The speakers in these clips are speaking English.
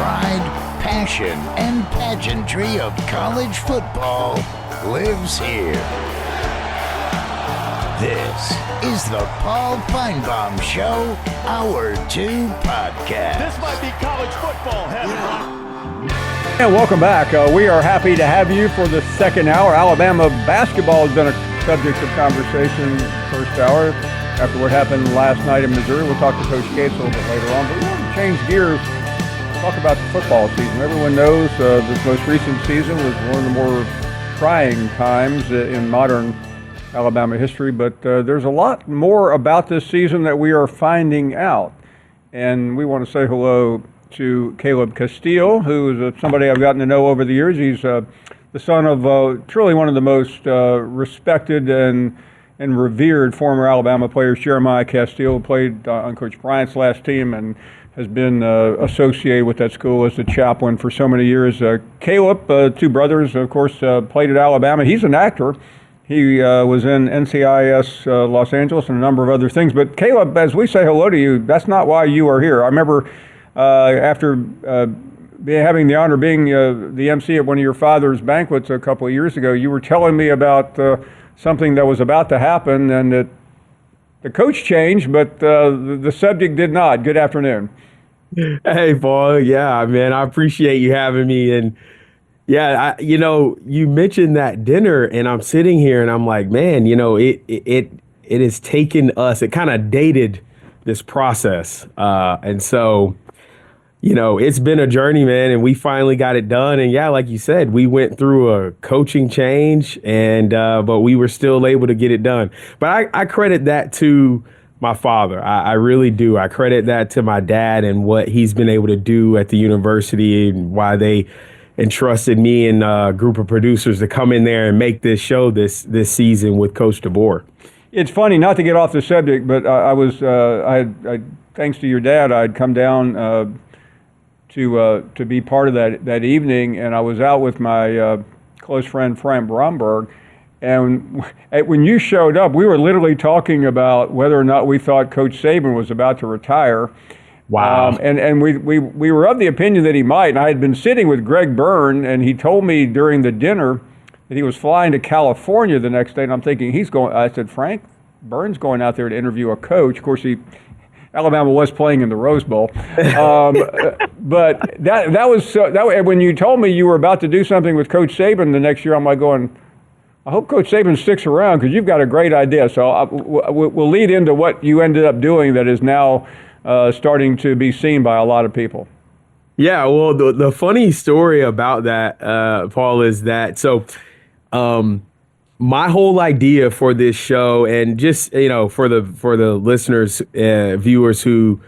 pride, passion, and pageantry of college football lives here. This is the Paul Finebaum Show, Hour 2 podcast. This might be college football heaven. And welcome back. We are happy to have you for the second hour. Alabama basketball has been a subject of conversation first hour. After what happened last night in Missouri, we'll talk to Coach Gates a little bit later on. But we want to change gears, talk about the football season. Everyone knows this most recent season was one of the more trying times in modern Alabama history. But there's a lot more about this season that we are finding out. And we want to say hello to Caleb Castille, who is somebody I've gotten to know over the years. He's the son of truly one of the most respected and revered former Alabama players, Jeremiah Castille, who played on Coach Bryant's last team and has been associated with that school as the chaplain for so many years. Caleb, two brothers, of course, played at Alabama. He's an actor. He was in NCIS Los Angeles and a number of other things. But Caleb, as we say hello to you, that's not why you are here. I remember after having the honor of being the MC at one of your father's banquets a couple of years ago, you were telling me about something that was about to happen, and that the coach changed, but the subject did not. Good afternoon. Hey, Paul. Yeah, man, I appreciate you having me. And yeah, you mentioned that dinner, and I'm sitting here and I'm like, man, it has taken us, it kind of dated this process. And so, it's been a journey, man, and we finally got it done. And yeah, like you said, we went through a coaching change, and but we were still able to get it done. But I credit that to my father. I really do. I credit that to my dad and what he's been able to do at the university, and why they entrusted me and a group of producers to come in there and make this show this season with Coach DeBoer. It's funny, not to get off the subject, but I thanks to your dad, I'd come down to be part of that evening, and I was out with my close friend Frank Bromberg, and when you showed up, we were literally talking about whether or not we thought Coach Saban was about to retire. Wow. And we were of the opinion that he might, and I had been sitting with Greg Byrne, and he told me during the dinner that he was flying to California the next day, and I'm thinking I said, Frank, Byrne's going out there to interview a coach. Of course, Alabama was playing in the Rose Bowl, but that was when you told me you were about to do something with Coach Saban the next year. I'm like going, I hope Coach Saban sticks around, because you've got a great idea. So we'll lead into what you ended up doing that is now starting to be seen by a lot of people. Yeah, well, the funny story about that, Paul, is that my whole idea for this show, and just for the listeners, viewers who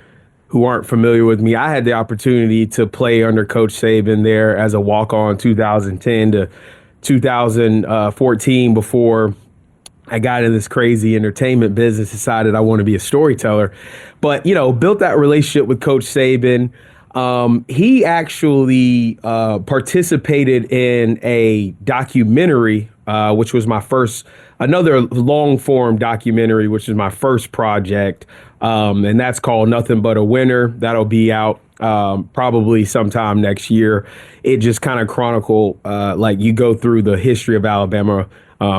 aren't familiar with me, I had the opportunity to play under Coach Saban there as a walk-on 2010 to 2014 before I got into this crazy entertainment business, decided I want to be a storyteller. But, built that relationship with Coach Saban. He actually participated in a documentary, which was another long-form documentary, which is my first project. And that's called Nothing But a Winner. That'll be out probably sometime next year. It just kind of chronicle, you go through the history of Alabama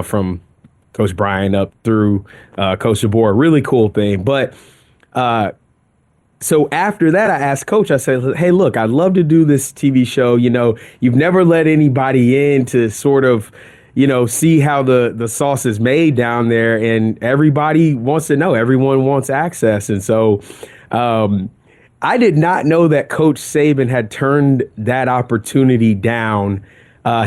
from Coach Bryant up through Coach DeBoer. Really cool thing. But so after that, I asked Coach, I said, hey, look, I'd love to do this TV show. You've never let anybody in to sort of, see how the sauce is made down there. And everybody wants to know. Everyone wants access. And so I did not know that Coach Saban had turned that opportunity down.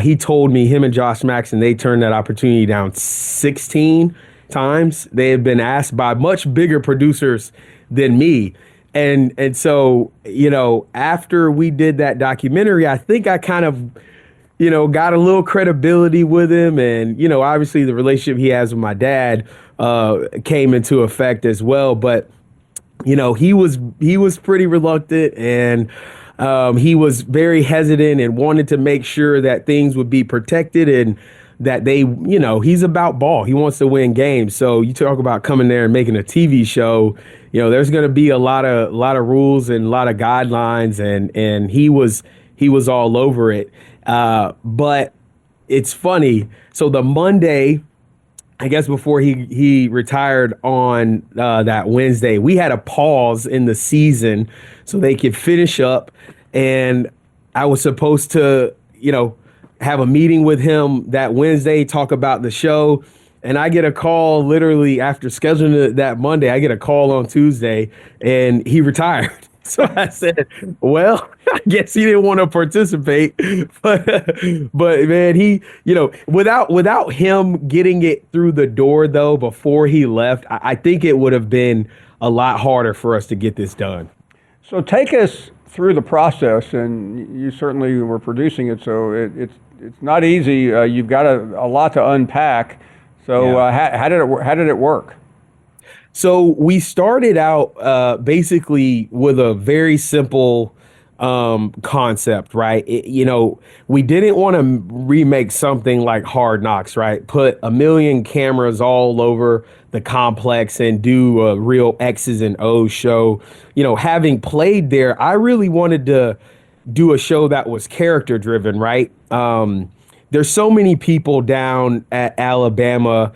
He told me, him and Josh Maxson, they turned that opportunity down 16 times. They had been asked by much bigger producers than me. And so, after we did that documentary, I think I kind of, got a little credibility with him. And, obviously the relationship he has with my dad came into effect as well. But, he was pretty reluctant, and he was very hesitant and wanted to make sure that things would be protected and that he's about ball. He wants to win games. So you talk about coming there and making a TV show, there's going to be a lot of rules and a lot of guidelines, and he was all over it. But it's funny. So the Monday, I guess before he retired on that Wednesday, we had a pause in the season so they could finish up. And I was supposed to, have a meeting with him that Wednesday, talk about the show. And I get a call literally after scheduling it that Monday. I get a call on Tuesday, and he retired. So I said, well, I guess he didn't want to participate. But man, he, without him getting it through the door, though, before he left, I think it would have been a lot harder for us to get this done. So take us through the process, and you certainly were producing it, so it's not easy. You've got a lot to unpack. So how did it work? So we started out basically with a very simple concept, right? We didn't want to remake something like Hard Knocks, right? Put a million cameras all over the complex and do a real X's and O's show. Having played there, I really wanted to do a show that was character driven, right? There's so many people down at Alabama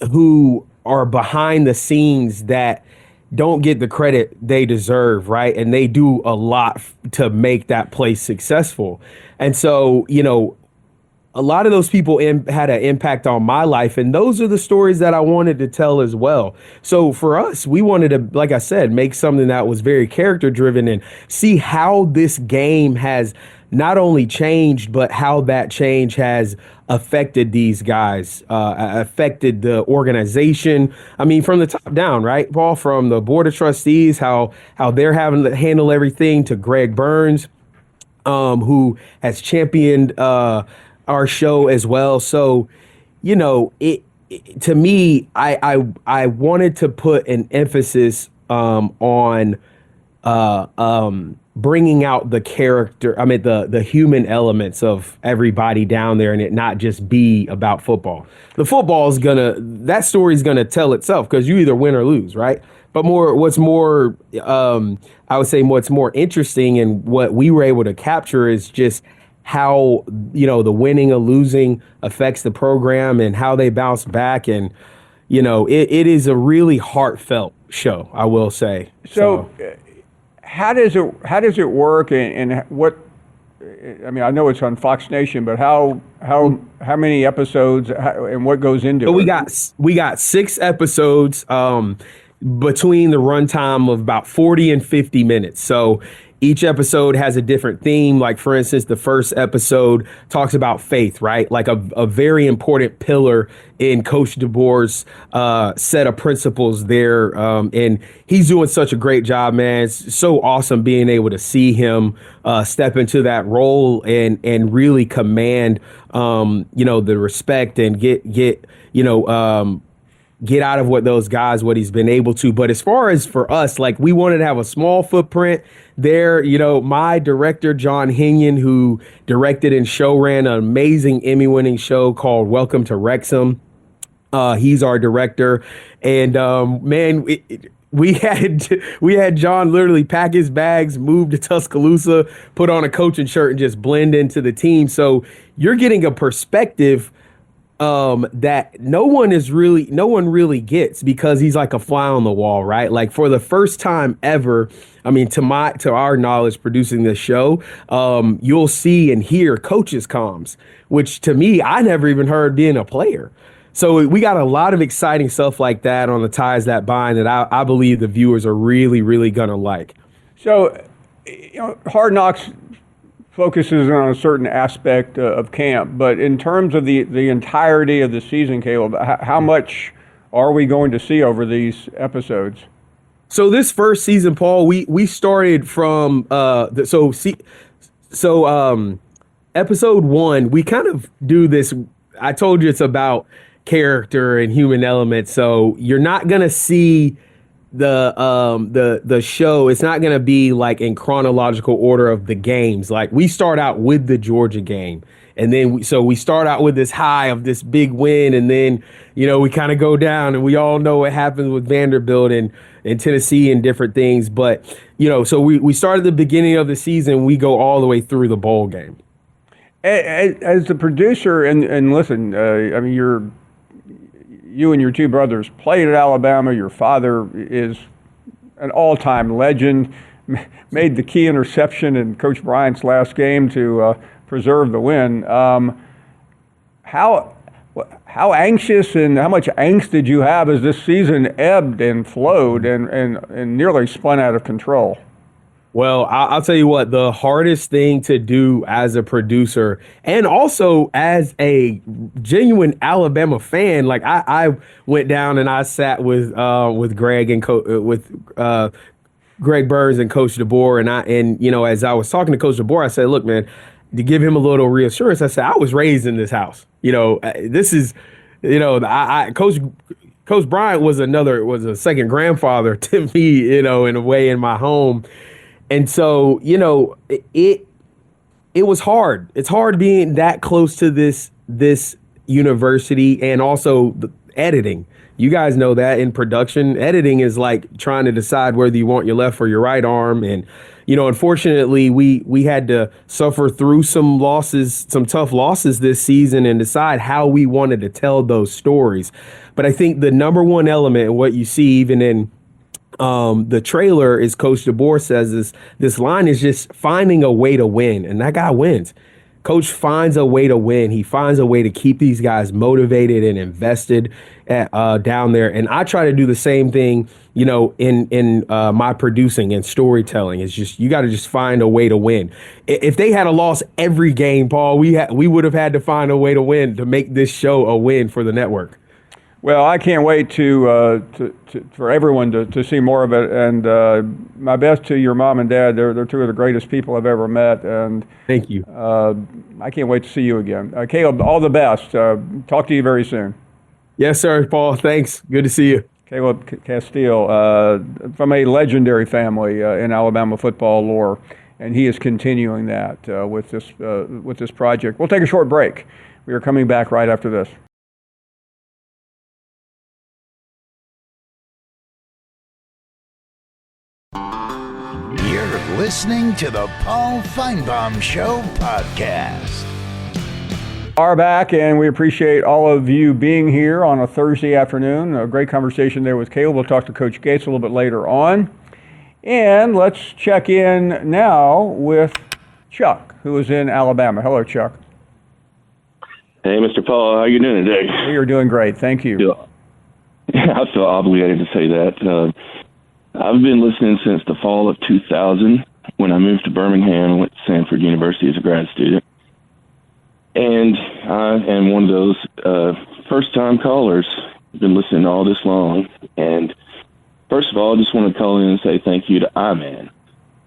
who are behind the scenes that don't get the credit they deserve, right? And they do a lot to make that place successful. And so, a lot of those people had an impact on my life, and those are the stories that I wanted to tell as well. So for us, we wanted to, like I said, make something that was very character driven and see how this game has not only changed, but how that change has affected these guys, affected the organization. I mean, from the top down, right, Paul? From the board of trustees, how they're having to handle everything, to Greg Burns, who has championed our show as well. So, to me, I wanted to put an emphasis on bringing out the character, the human elements of everybody down there, and it not just be about football. The football is that story's gonna tell itself, because you either win or lose, right? But what's more interesting and what we were able to capture is just how, the winning or losing affects the program and how they bounce back. And, it is a really heartfelt show, I will say. So how does it work, and what? I mean, I know it's on Fox Nation, but how many episodes and what goes into it? So we got 6 episodes between the runtime of about 40 and 50 minutes. So each episode has a different theme. Like, for instance, the first episode talks about faith, right? Like a very important pillar in Coach DeBoer's set of principles there. And he's doing such a great job, man. It's so awesome being able to see him step into that role and really command, the respect and get out of what he's been able to. But as far as for us, like, we wanted to have a small footprint there. My director, John Hinion, who directed and show ran an amazing Emmy-winning show called Welcome to Wrexham. He's our director. And man, we had John literally pack his bags, move to Tuscaloosa, put on a coaching shirt, and just blend into the team. So you're getting a perspective that no one really gets, because he's like a fly on the wall, right? Like, for the first time ever, I mean, to our knowledge, producing this show, you'll see and hear coaches' comms, which to me, I never even heard being a player. So we got a lot of exciting stuff like that on the Ties That Bind that I believe the viewers are really, really gonna like. So, Hard Knocks focuses on a certain aspect of camp, but in terms of the entirety of the season, Caleb, how much are we going to see over these episodes? So this first season, Paul, we started from episode 1. We kind of do this. I told you it's about character and human elements. So you're not gonna see the show. It's not going to be like in chronological order of the games. Like, we start out with the Georgia game, and then we start out with this high of this big win, and then we kind of go down, and we all know what happens with Vanderbilt, and in Tennessee and different things. But, so we started the beginning of the season. We go all the way through the bowl game. As the producer, and listen, you and your two brothers played at Alabama. Your father is an all-time legend, made the key interception in Coach Bryant's last game to preserve the win. How anxious and how much angst did you have as this season ebbed and flowed and nearly spun out of control? Well, I'll tell you what, the hardest thing to do as a producer and also as a genuine Alabama fan, like I went down and I sat with Greg and Greg Burns and Coach DeBoer, and as I was talking to Coach DeBoer, I said, look, man, to give him a little reassurance, I said, I was raised in this house. This is, Coach Bryant was a second grandfather to me, in a way, in my home. And so, it was hard. It's hard being that close to this university, and also the editing. You guys know that in production, editing is like trying to decide whether you want your left or your right arm. And, unfortunately, we had to suffer through some tough losses this season and decide how we wanted to tell those stories. But I think the number one element in what you see even in the trailer is Coach DeBoer says this line is just finding a way to win, and that guy wins. Coach finds a way to win. He finds a way to keep these guys motivated and invested down there. And I try to do the same thing, in my producing and storytelling. It's just you got to just find a way to win. If they had a loss every game, Paul, we would have had to find a way to win to make this show a win for the network. Well, I can't wait for everyone to see more of it, and my best to your mom and dad. They're two of the greatest people I've ever met, and thank you. I can't wait to see you again. Caleb, all the best. Talk to you very soon. Yes, sir, Paul. Thanks. Good to see you. Caleb Castille, from a legendary family in Alabama football lore, and he is continuing that with this project. We'll take a short break. We are coming back right after this. You're listening to the Paul Finebaum Show podcast. Are back, and we appreciate all of you being here on a Thursday afternoon. A great conversation there with Caleb. We'll talk to Coach Gates a little bit later on. And let's check in now with Chuck, who is in Alabama. Hello, Chuck. Hey, Mr. Paul. How are you doing today? We are doing great. Thank you. I feel obligated to say that. I've been listening since the fall of 2000 when I moved to Birmingham and went to Sanford University as a grad student. And I am one of those first-time callers. I've been listening all this long. And first of all, I just want to call in and say thank you to I-Man.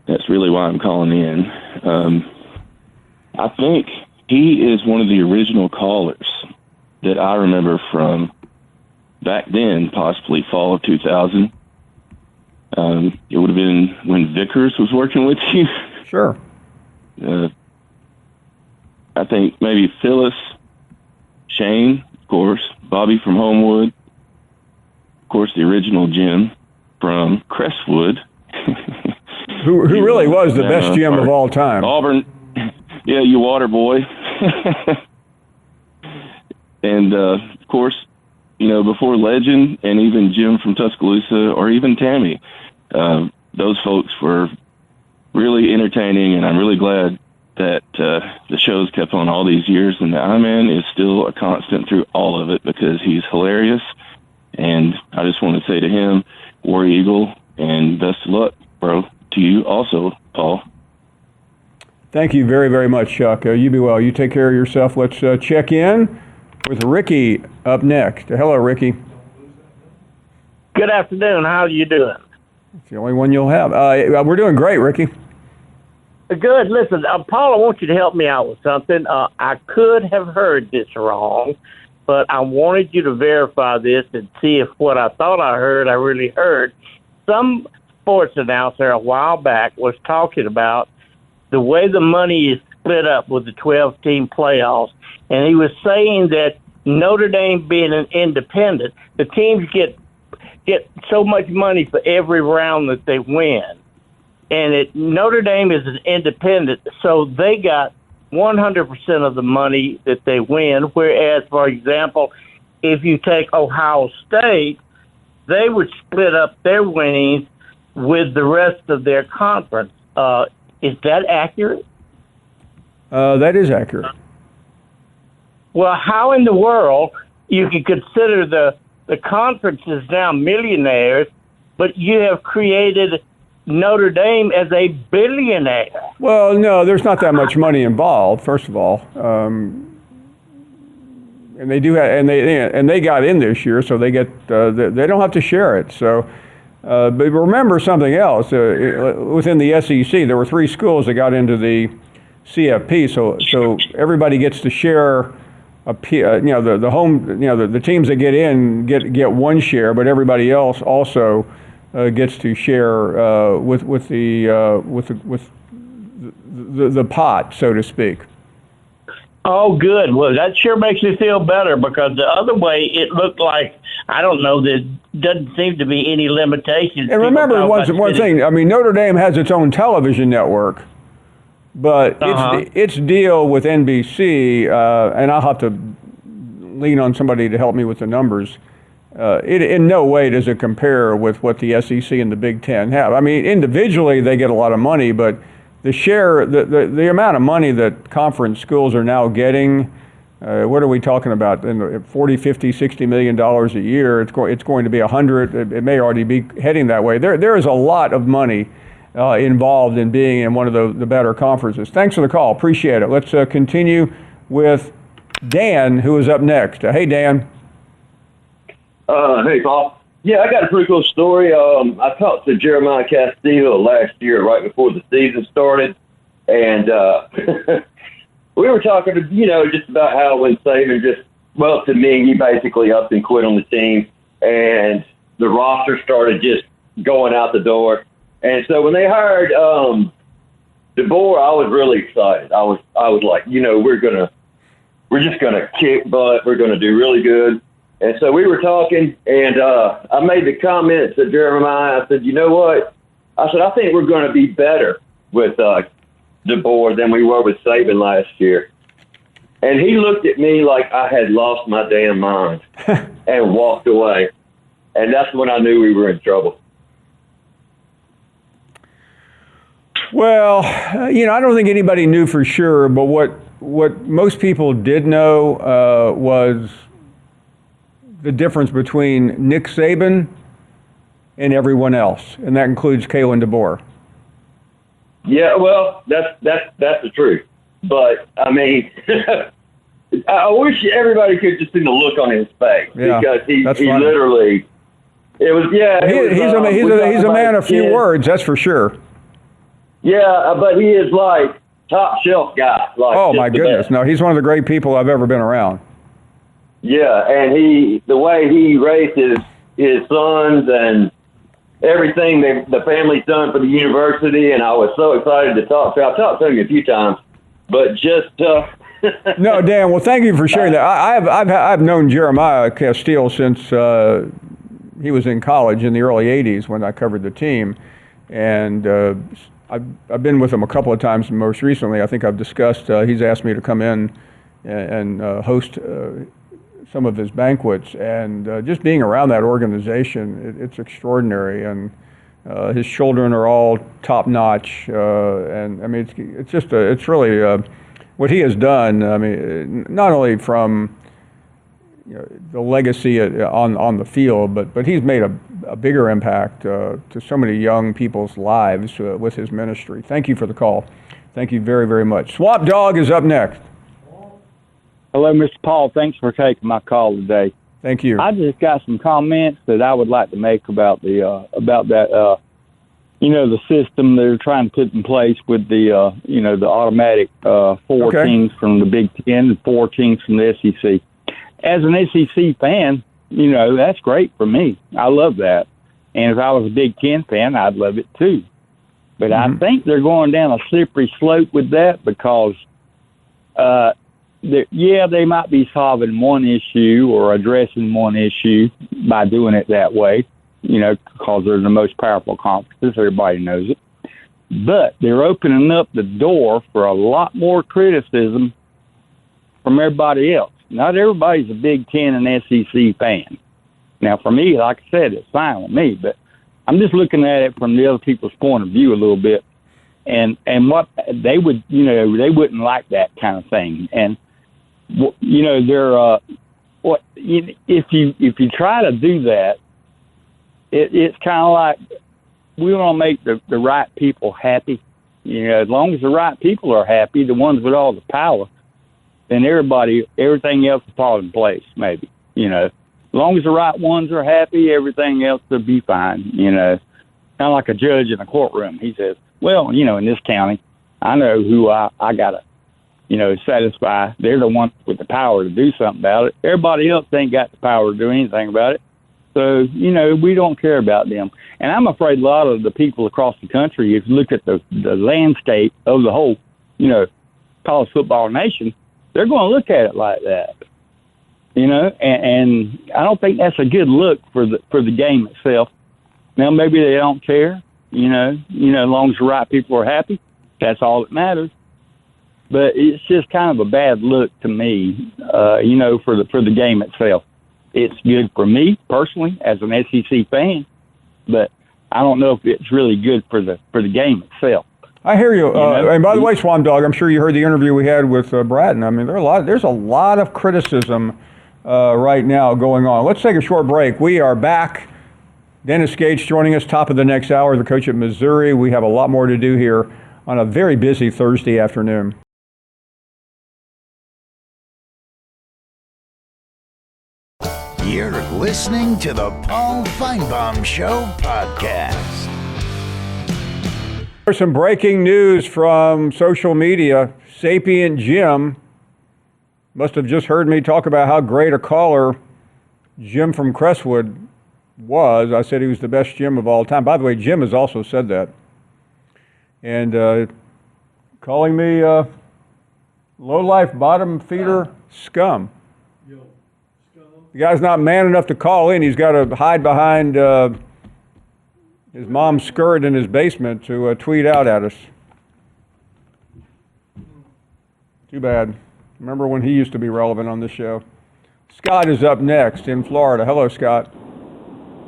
That's really why I'm calling in. I think he is one of the original callers that I remember from back then, possibly fall of 2000. It would have been when Vickers was working with you. Sure. I think maybe Phyllis, Shane, of course, Bobby from Homewood, of course, the original Jim from Crestwood. who really was the best Jim of all time. Auburn. Yeah, you water boy. And, of course, before Legend and even Jim from Tuscaloosa or even Tammy, those folks were really entertaining, and I'm really glad that the show's kept on all these years, and the I-Man is still a constant through all of it because he's hilarious. And I just want to say to him, War Eagle, and best of luck, bro, to you also, Paul. Thank you very, very much, Chuck. You be well. You take care of yourself. Let's check in with Ricky up next. Hello, Ricky. Good afternoon. How are you doing? It's the only one you'll have. We're doing great, Ricky. Good. Listen, Paul, I want you to help me out with something. I could have heard this wrong, but I wanted you to verify this and see if what I thought I heard, I really heard. Some sports announcer a while back was talking about the way the money is split up with the 12-team playoffs, and he was saying that Notre Dame being an independent, the teams get get so much money for every round that they win. And Notre Dame is an independent, so they got 100% of the money that they win, whereas, for example, if you take Ohio State, they would split up their winnings with the rest of their conference. Is that accurate? That is accurate. Well, how in the world you can consider the conference is now millionaires, but you have created Notre Dame as a billionaire? Well, no, there's not that much money involved, first of all. And they do have, and they got in this year, so they get they don't have to share it. So, but remember something else. Within the SEC, there were 3 schools that got into the CFP. So everybody gets to share the home. The teams that get in get one share, but everybody else also gets to share with the pot, so to speak. Oh, good. Well, that sure makes me feel better, because the other way it looked like, I don't know, there doesn't seem to be any limitations. And remember one thing, I mean, Notre Dame has its own television network, but its deal with NBC, and I'll have to lean on somebody to help me with the numbers, it in no way does it compare with what the SEC and the Big Ten have. I mean, individually they get a lot of money, but the share, the amount of money that conference schools are now getting, what are we talking about? $40, $50, $60 million a year. It's going to be 100. It may already be heading that way. There is a lot of money involved in being in one of the better conferences. Thanks for the call. Appreciate it. Let's continue with Dan, who is up next. Hey, Dan. Hey, Paul. Yeah, I got a pretty cool story. I talked to Jeremiah Castille last year, right before the season started, and we were talking, just about how when Saban to me, he basically upped and quit on the team, and the roster started just going out the door. And so when they hired DeBoer, I was really excited. I was like, we're just gonna kick butt. We're gonna do really good. And so we were talking, and I made the comment to Jeremiah. I said, you know what? I said, I think we're going to be better with DeBoer than we were with Saban last year. And he looked at me like I had lost my damn mind and walked away. And that's when I knew we were in trouble. Well, I don't think anybody knew for sure, but what most people did know was the difference between Nick Saban and everyone else, and that includes Kalen DeBoer. Yeah, well, that's the truth. But I mean, I wish everybody could just see the look on his face, because he literally, it was he's a man of few words, that's for sure. Yeah, but he is like top shelf guy. Like, oh my goodness, no, he's one of the great people I've ever been around. Yeah, and the way he raised his sons and everything the family's done for the university, and I was so excited to talk to him. I've talked to him a few times, but just No, Dan. Well, thank you for sharing that. I've known Jeremiah Castille since he was in college in the early '80s when I covered the team, and I've been with him a couple of times. And most recently, I think I've discussed. He's asked me to come in and host some of his banquets, and just being around that organization, it's extraordinary. And his children are all top notch, and I mean, it's really what he has done. I mean, not only from the legacy on the field, but he's made a bigger impact to so many young people's lives with his ministry. Thank you for the call. Thank you very, very much. Swamp Dog is up next. Hello, Mr. Paul. Thanks for taking my call today. Thank you. I just got some comments that I would like to make about that. The system they're trying to put in place with the automatic four teams from the Big Ten and 4 teams from the SEC. As an SEC fan, that's great for me. I love that. And if I was a Big Ten fan, I'd love it too. But I think they're going down a slippery slope with that, because they might be solving one issue or addressing one issue by doing it that way. because they're the most powerful conferences. Everybody knows it. But they're opening up the door for a lot more criticism from everybody else. Not everybody's a Big Ten and SEC fan. Now, for me, like I said, it's fine with me, but I'm just looking at it from the other people's point of view a little bit. And what they would, they wouldn't like that kind of thing. And, they're, if you try to do that, it's kind of like we want to make the right people happy. As long as the right people are happy, the ones with all the power, then everything else will fall in place, maybe. As long as the right ones are happy, everything else will be fine. Kind of like a judge in a courtroom. He says, well, in this county, I know who I got to, satisfy. They're the ones with the power to do something about it. Everybody else ain't got the power to do anything about it. So, we don't care about them. And I'm afraid a lot of the people across the country, if you look at the landscape of the whole, college football nation, they're going to look at it like that. And I don't think that's a good look for the game itself. Now, maybe they don't care, as long as the right people are happy, that's all that matters. But it's just kind of a bad look to me, for the game itself. It's good for me personally as an SEC fan, but I don't know if it's really good for the game itself. I hear you. And by the way, Swamp Dog, I'm sure you heard the interview we had with Bratton. I mean, there's a lot of criticism right now going on. Let's take a short break. We are back. Dennis Gates joining us, top of the next hour, the coach at Missouri. We have a lot more to do here on a very busy Thursday afternoon. You're listening to the Paul Finebaum Show podcast. There's some breaking news from social media. Sapient Jim must have just heard me talk about how great a caller Jim from Crestwood was. I said he was the best Jim of all time. By the way, Jim has also said that. And calling me low-life bottom feeder scum. The guy's not man enough to call in. He's got to hide behind his mom's skirt in his basement to tweet out at us. Too bad. Remember when he used to be relevant on this show? Scott is up next in Florida. Hello, Scott.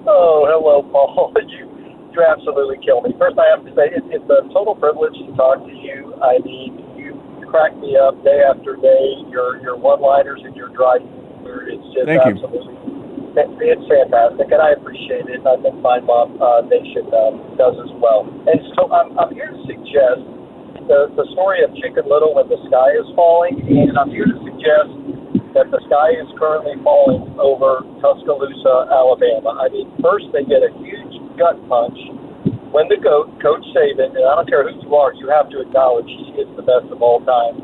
Oh, hello, Paul. You absolutely kill me. First, I have to say it's a total privilege to talk to you. I mean, you crack me up day after day. Your one-liners and your dry humor, it's just absolutely, it's fantastic, and I appreciate it. And I think Finebaum Nation does as well. And so I'm here to suggest the story of Chicken Little when the sky is falling, and I'm here to suggest that the sky is currently falling over Tuscaloosa, Alabama. I mean, first they get a huge gut punch when the GOAT, Coach Saban, and I don't care who you are, you have to acknowledge he is the best of all time.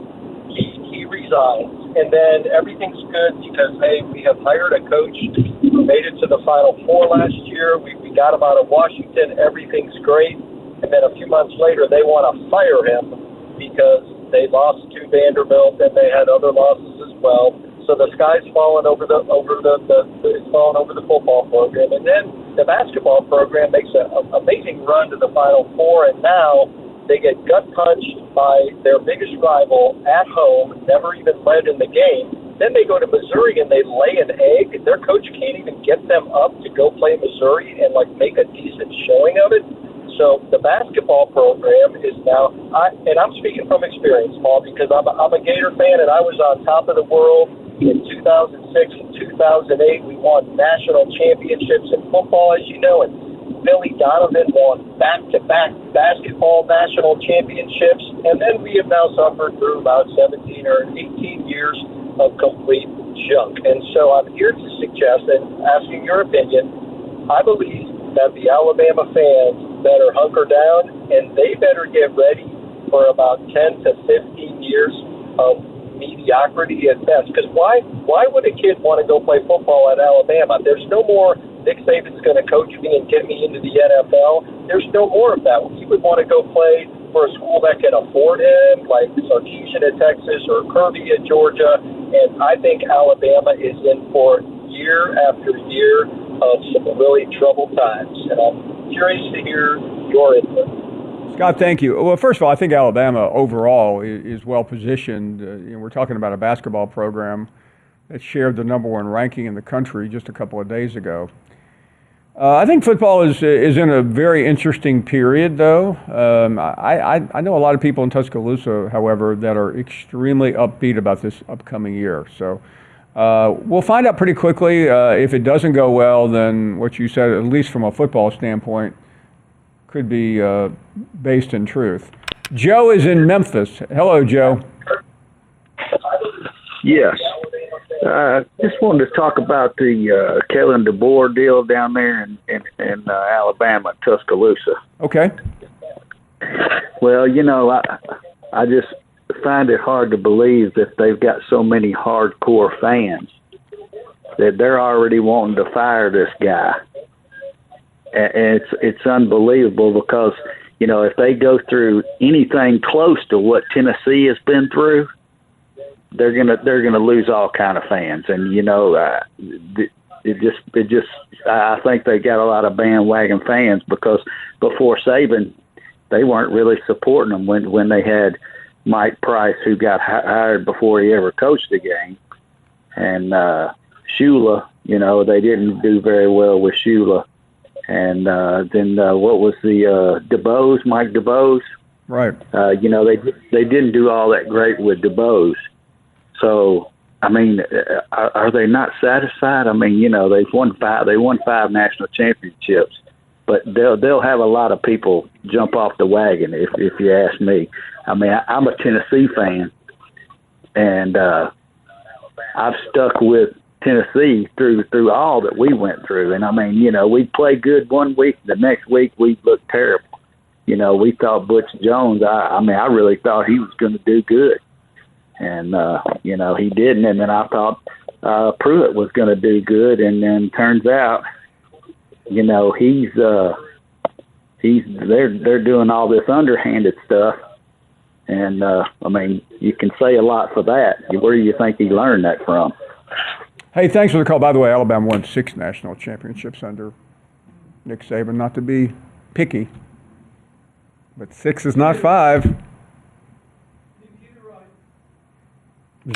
He resigns, and then everything's good because, hey, we have hired a coach who made it to the Final Four last year. We got him out of Washington. Everything's great. And then a few months later, they want to fire him because they lost to Vanderbilt and they had other losses as well. So the sky's falling over the football program, and then the basketball program makes an amazing run to the Final Four, and now they get gut punched by their biggest rival at home, never even led in the game. Then they go to Missouri and they lay an egg. Their coach can't even get them up to go play Missouri and make a decent showing of it. So the basketball program is now, and I'm speaking from experience, Paul, because I'm a Gator fan, and I was on top of the world in 2006 and 2008. We won national championships in football, as you know, and Billy Donovan won back-to-back basketball national championships. And then we have now suffered through about 17 or 18 years of complete junk. And so I'm here to suggest, and asking your opinion, I believe that the Alabama fans better hunker down, and they better get ready for about 10 to 15 years of mediocrity at best. Because why would a kid want to go play football at Alabama? There's no more Nick Saban's going to coach me and get me into the NFL. There's no more of that. He would want to go play for a school that can afford him, like Sarkeesian at Texas or Kirby at Georgia. And I think Alabama is in for year after year of some really troubled times. And I'm curious to hear your input. Scott, thank you. Well, first of all, I think Alabama overall is well positioned. We're talking about a basketball program that shared the #1 ranking in the country just a couple of days ago. I think football is in a very interesting period, though. I know a lot of people in Tuscaloosa, however, that are extremely upbeat about this upcoming year. So we'll find out pretty quickly. If it doesn't go well, then what you said, at least from a football standpoint, could be based in truth. Joe is in Memphis. Hello, Joe. Yes. Just wanted to talk about the Kalen DeBoer deal down there in Alabama, Tuscaloosa. Okay. Well, I just find it hard to believe that they've got so many hardcore fans that they're already wanting to fire this guy. And it's unbelievable because, if they go through anything close to what Tennessee has been through, they're gonna lose all kind of fans, and I think they got a lot of bandwagon fans because before Saban, they weren't really supporting them when they had Mike Price, who got hired before he ever coached the game, and Shula. They didn't do very well with Shula, and then what was the DeBose, Mike DeBose? Right. They didn't do all that great with DeBose. So, are they not satisfied? They've won five. They won 5 national championships, but they'll have a lot of people jump off the wagon if you ask me. I'm a Tennessee fan, and I've stuck with Tennessee through all that we went through. And we play good one week, the next week we look terrible. We thought Butch Jones. I really thought he was going to do good. And, he didn't. And then I thought Pruitt was going to do good. And then turns out, they're doing all this underhanded stuff. And, you can say a lot for that. Where do you think he learned that from? Hey, thanks for the call. By the way, Alabama won 6 national championships under Nick Saban. Not to be picky, but 6 is not 5.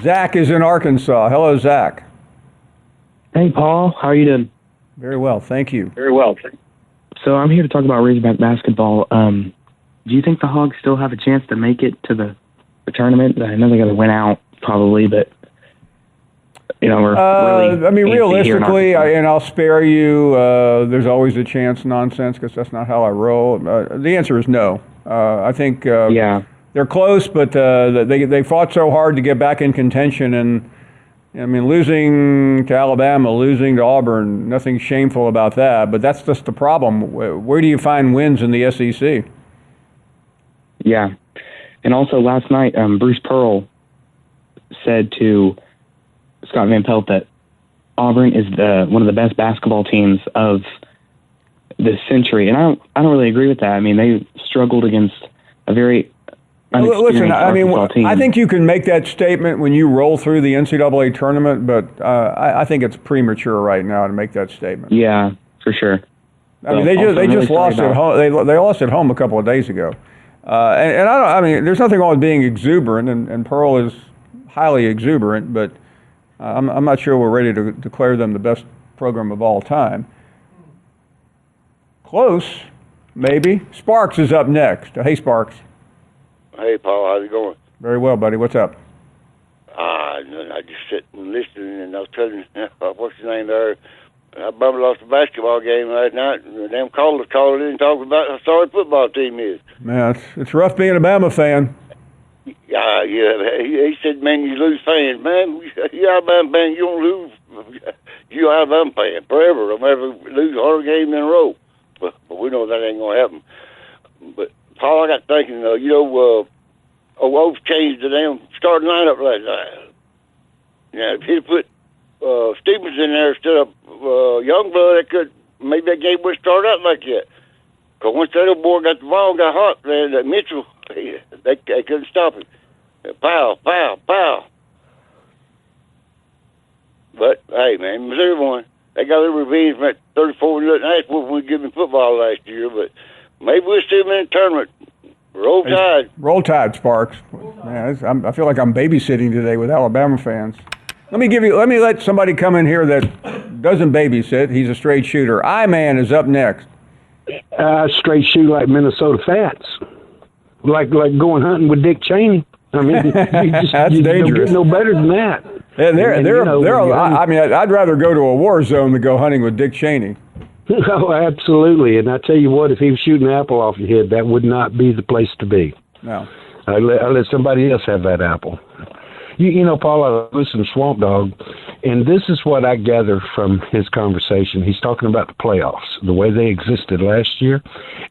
Zach is in Arkansas. Hello, Zach. Hey, Paul. How are you doing? Very well, thank you. Very well. So I'm here to talk about Razorback basketball. Do you think the Hogs still have a chance to make it to the tournament? I know they got to win out probably, but we're really. Realistically, and I'll spare you. There's always a chance nonsense because that's not how I roll. The answer is no. I think. Yeah. They're close, but they fought so hard to get back in contention. And, losing to Alabama, losing to Auburn, nothing shameful about that. But that's just the problem. Where do you find wins in the SEC? Yeah. And also last night, Bruce Pearl said to Scott Van Pelt that Auburn is one of the best basketball teams of this century. And I don't really agree with that. They struggled against a very listen, I think you can make that statement when you roll through the NCAA tournament, but I think it's premature right now to make that statement. Yeah, for sure. They just lost at home. They lost at home a couple of days ago, and there's nothing wrong with being exuberant, and Pearl is highly exuberant, but I'm not sure we're ready to declare them the best program of all time. Close, maybe. Sparks is up next. Hey, Sparks. Hey, Paul, how's it going? Very well, buddy. What's up? I just sitting and listening, and I was telling what's his name there. Alabama lost a basketball game last night, and the damn callers called in and talked about how sorry football team is. Man, it's rough being a Bama fan. Yeah. He said, man, you lose fans. Man, you Alabama fan, you don't lose. You Alabama fan forever. Don't ever lose a hard game in a row. But we know that ain't going to happen. But Paul, I got thinking, Wolf changed the damn starting lineup last night. If he'd put Stevens in there instead of Youngblood, maybe that game would start out like that. Because once that little boy got the ball and got hot, man, that Mitchell, they couldn't stop him. Pow, pow, pow. But, hey, man, Missouri won. they got their revenge from that 34-0 Nashville when we gave them football last year. But maybe we'll see them in the tournament. Roll Tide. Roll Tide, Sparks. Man, I feel like I'm babysitting today with Alabama fans. Let me let somebody come in here that doesn't babysit. He's a straight shooter. I-Man is up next. Straight shoot like Minnesota Fats. Like going hunting with Dick Cheney. I mean, that's dangerous. Don't get no better than that. Yeah, I mean, I'd rather go to a war zone than go hunting with Dick Cheney. Oh, absolutely. And I tell you what, if he was shooting an apple off your head, that would not be the place to be. No. I'll let somebody else have that apple. You know, Paul, I listen to Swamp Dog, and this is what I gather from his conversation. He's talking about the playoffs, the way they existed last year,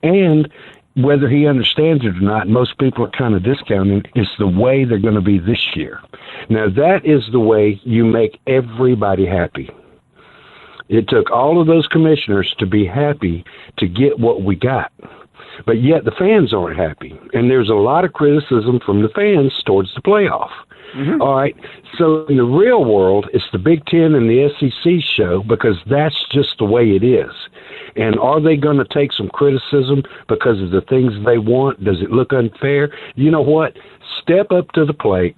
and whether he understands it or not, most people are kind of discounting, it's the way they're going to be this year. Now, that is the way you make everybody happy. It took all of those commissioners to be happy to get what we got. But yet the fans aren't happy. And there's a lot of criticism from the fans towards the playoff. Mm-hmm. All right. So in the real world, it's the Big Ten and the SEC show because that's just the way it is. And are they going to take some criticism because of the things they want? Does it look unfair? You know what? Step up to the plate.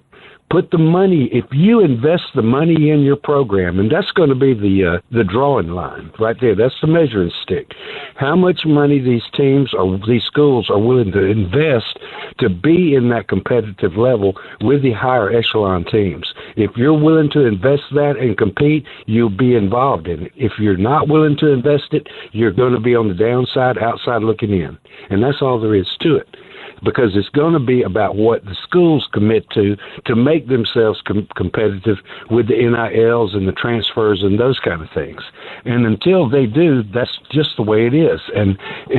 Put the money, if you invest the money in your program, and that's going to be the drawing line right there. That's the measuring stick. How much money these teams or these schools are willing to invest to be in that competitive level with the higher echelon teams. If you're willing to invest that and compete, you'll be involved in it. If you're not willing to invest it, you're going to be on the downside, outside looking in. And that's all there is to it. Because it's going to be about what the schools commit to make themselves competitive with the NILs and the transfers and those kind of things. And until they do, that's just the way it is. And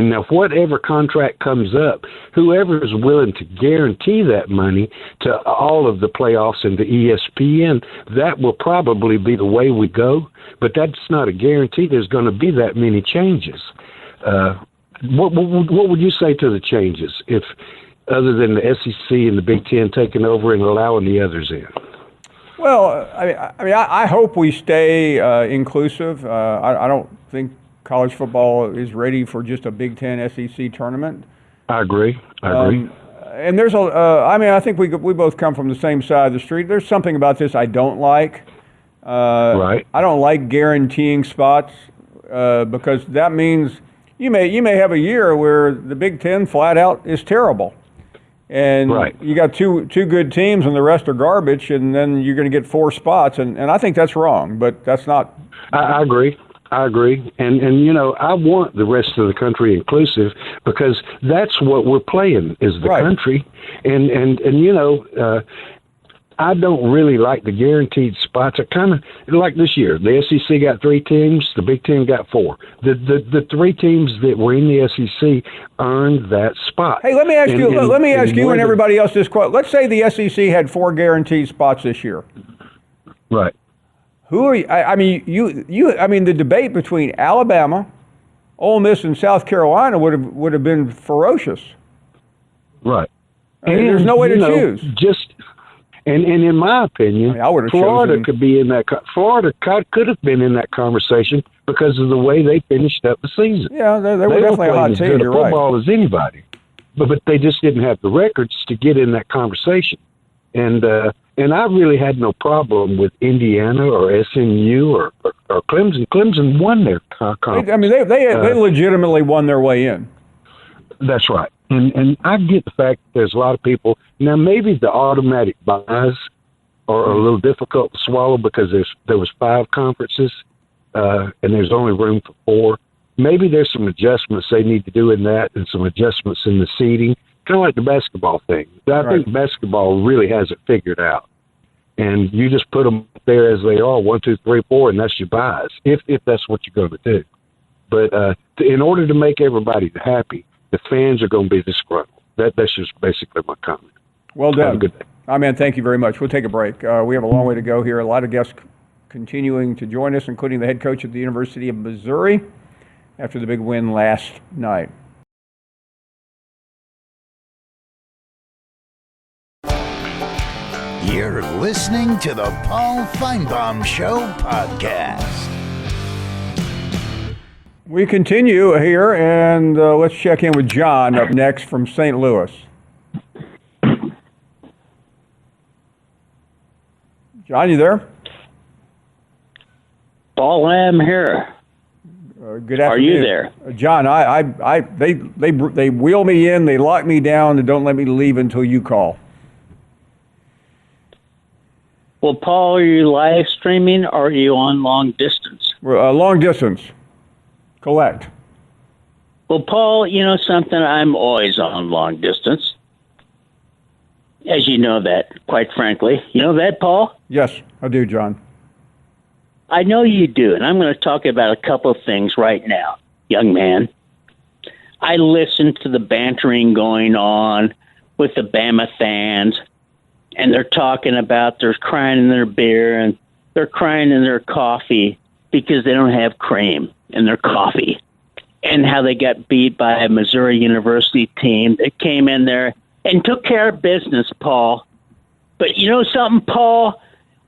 now whatever contract comes up, whoever is willing to guarantee that money to all of the playoffs and the ESPN, that will probably be the way we go. But that's not a guarantee there's going to be that many changes. What would you say to the changes, if other than the SEC and the Big Ten taking over and allowing the others in? Well, I hope we stay inclusive. I don't think college football is ready for just a Big Ten SEC tournament. I agree. And there's I think we both come from the same side of the street. There's something about this I don't like. Right. I don't like guaranteeing spots because that means you may have a year where the Big Ten flat out is terrible, and you got two good teams and the rest are garbage, and then you're going to get 4 spots, and I think that's wrong. But that's not. I agree. And you know, I want the rest of the country inclusive because that's what we're playing is the country, and you know. I don't really like the guaranteed spots. I kind of like this year. The SEC got 3 teams. The Big Ten got 4. The 3 teams that were in the SEC earned that spot. Hey, let me ask you and everybody else this question. Let's say the SEC had 4 guaranteed spots this year. Right. Who are you? I mean, the debate between Alabama, Ole Miss, and South Carolina would have been ferocious. Right. And there's no way to choose. And in my opinion, Florida could be in that. Florida could have been in that conversation because of the way they finished up the season. Yeah, they were definitely a hot team. You're right. Football as anybody, but they just didn't have the records to get in that conversation. And I really had no problem with Indiana or SMU or Clemson. Clemson won their conference. I mean, they legitimately won their way in. That's right. And I get the fact that there's a lot of people. Now, maybe the automatic buys are a little difficult to swallow because there was 5 conferences and there's only room for 4. Maybe there's some adjustments they need to do in that and some adjustments in the seating, kind of like the basketball thing. I think basketball really has it figured out. And you just put them there as they are, 1, 2, 3, 4, and that's your buys, if that's what you're going to do. But in order to make everybody happy, the fans are going to be disgruntled. That's just basically my comment. Well done. Have a good day. Man, thank you very much. We'll take a break. We have a long way to go here. A lot of guests continuing to join us, including the head coach at the University of Missouri after the big win last night. You're listening to the Paul Finebaum Show podcast. We continue here, and let's check in with John up next from St. Louis. John, you there? Paul, I am here. Good afternoon. Are you there? John, they wheel me in, they lock me down, and don't let me leave until you call. Well, Paul, are you live streaming or are you on long distance? Long distance. Collect. Well, Paul, you know something? I'm always on long distance. As you know that, quite frankly. You know that, Paul? Yes, I do, John. I know you do, and I'm going to talk about a couple of things right now, young man. I listened to the bantering going on with the Bama fans, and they're talking about they're crying in their beer and they're crying in their coffee because they don't have cream in their coffee, and how they got beat by a Missouri University team that came in there and took care of business, Paul. But you know something, Paul?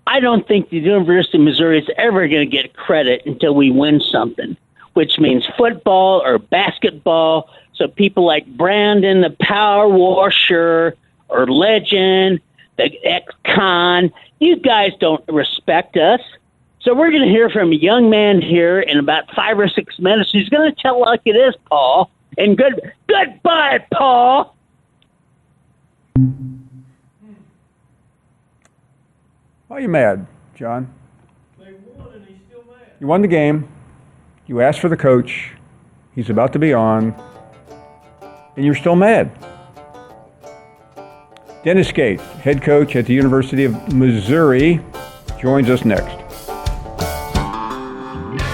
I don't think the University of Missouri is ever going to get credit until we win something, which means football or basketball. So people like Brandon, the power washer, or Legend, the ex-con, you guys don't respect us. So we're going to hear from a young man here in about 5 or 6 minutes. He's going to tell like it is, Paul. And goodbye, Paul. Why are you mad, John? They won and he's still mad. You won the game. You asked for the coach. He's about to be on. And you're still mad. Dennis Gates, head coach at the University of Missouri, joins us next.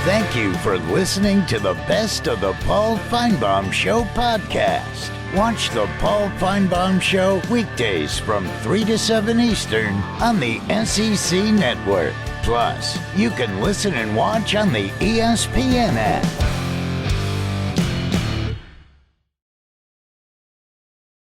Thank you for listening to the Best of the Paul Finebaum Show podcast. Watch the Paul Finebaum Show weekdays from 3 to 7 Eastern on the SEC Network. Plus, you can listen and watch on the ESPN app.